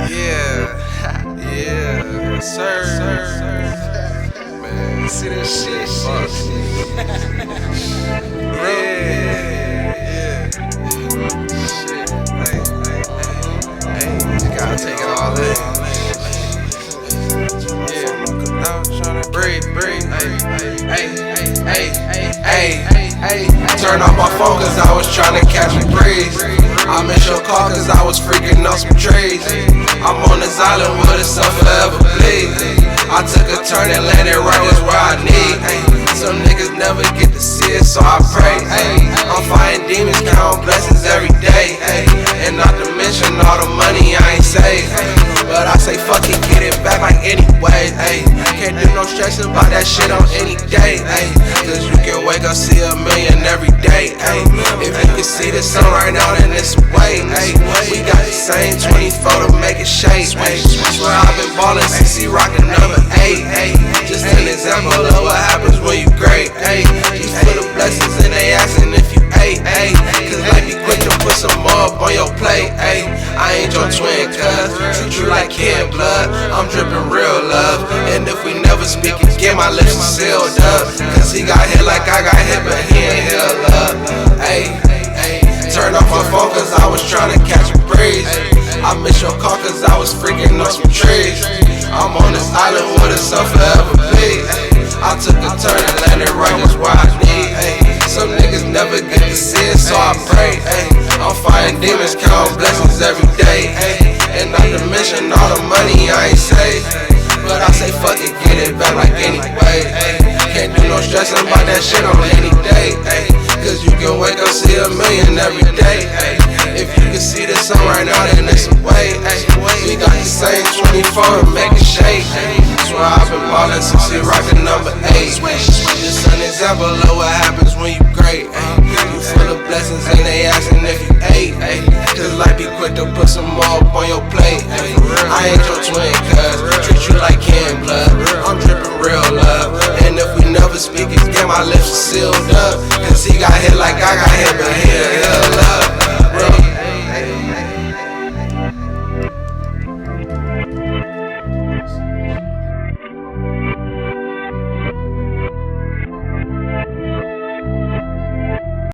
Yeah, yeah, sir. Man, see that shit, yeah. Shit, hey, you gotta take it all in. Yeah, breathe, hey. Turn off my phone cause I was tryna catch a breeze. I missed your call cause I was freaking on some trees. I'm on this island where the sun forever bleed. I took a turn and landed right just where I need. Some niggas never get to see it, so I pray. I'm fighting demons, counting blessings every day. And not to mention all the money I ain't saved. But I say fuck it, get it back like anyway. Can't do no stressing about that shit on any day. Cause you can wake up, see a million every day. If you can see the sun right now, then it's a way. We got the same 24 to make it shake. Swear I've been ballin' since he rockin' number 8. Just an example of what happens when you great. You full of blessings and they asking if you ate. Cause life be quick to put some more up on your plate. I ain't your twin, cuz treat you like kid blood. I'm drippin' real love. And if we never speak again, my lips are sealed up. Cause he got hit like I got hit, but he ain't healed up. Turn off my phone cause I was tryna catch a breeze. I missed your call cause I was freaking on some trees. I'm on this island where the sun forever bleed. I took a turn and landed right just where I need. Some niggas never get to see it, so I pray. I'm fighting demons, counting blessings every day. And not to mention all the money I ain't saved. But I say fuck it, get it back like anyway. Can't do no stressing about that shit on any day. Cause you can wake up, see a million every day. If you can see the sun right now, then it's a way. We got the same 24 to make it shake. Swear I've been ballin' since he rockin' number 8. Just an example of what happens when you great. You full of blessings and they asking if you ate. Cause life be quick to put some more up on your plate. I ain't your twin, cuz treat you like kin blood.